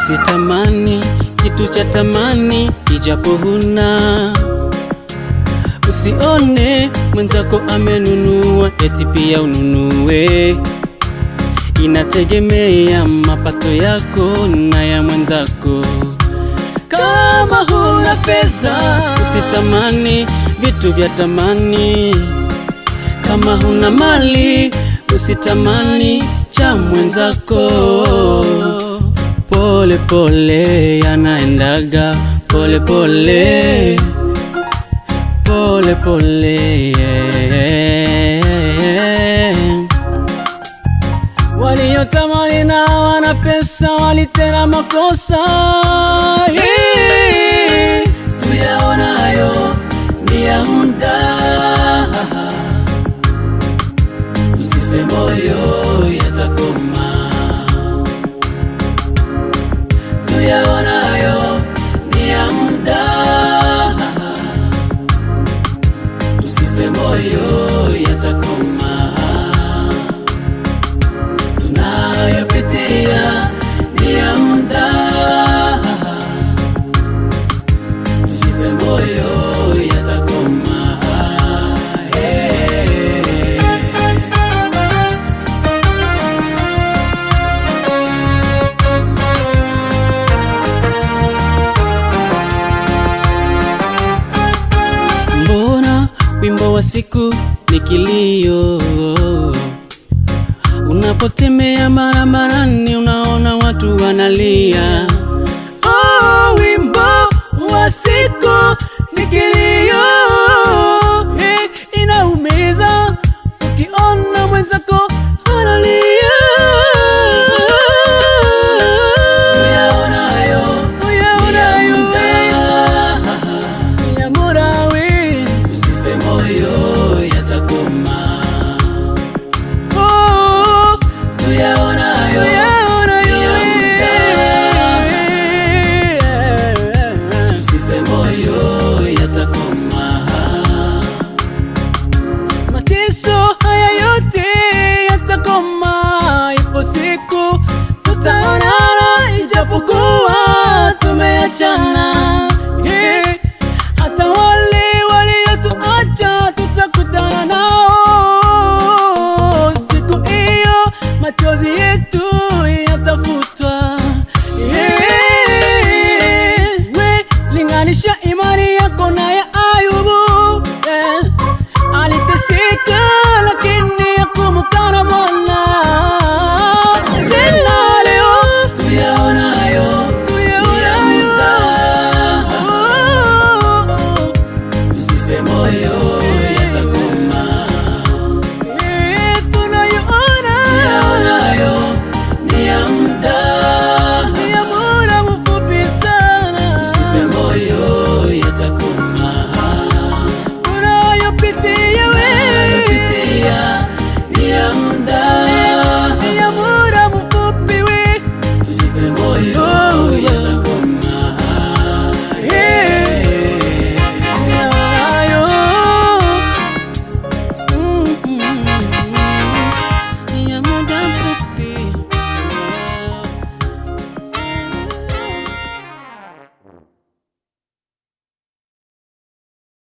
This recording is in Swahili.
Usitamani kitu cha tamani ijapo huna. Usione mwenzako amenunua eti pia ununue. Inategemea mapato yako na ya mwenzako. Kama huna pesa, usitamani vitu vya tamani. Kama huna mali, usitamani cha mwenzako. Pole pole yanaendaga, pole pole, pole pole, Waliotamani na wana pesa walitenda makosa. Tuyaonayo ni ya muda, usife moyo yatakoma. Tuyaonayo ni ya muda, usife moyo yatakoma. Tunayopitia ni ya muda, usife moyo yatakoma. Mbona wimbo wa siku ni kilio? Unapotemea barabarani unaona watu wanalia. Oh, wimbo wa siku ni kilio. Inaumiza ukiona mwenzako analia. Usife moyo yatakoma. Tuyaonayo ni ya muda, usife moyo yatakoma. Mateso haya yote yatakoma. Ipo siku tutaonana ijapokuwa tumeachana.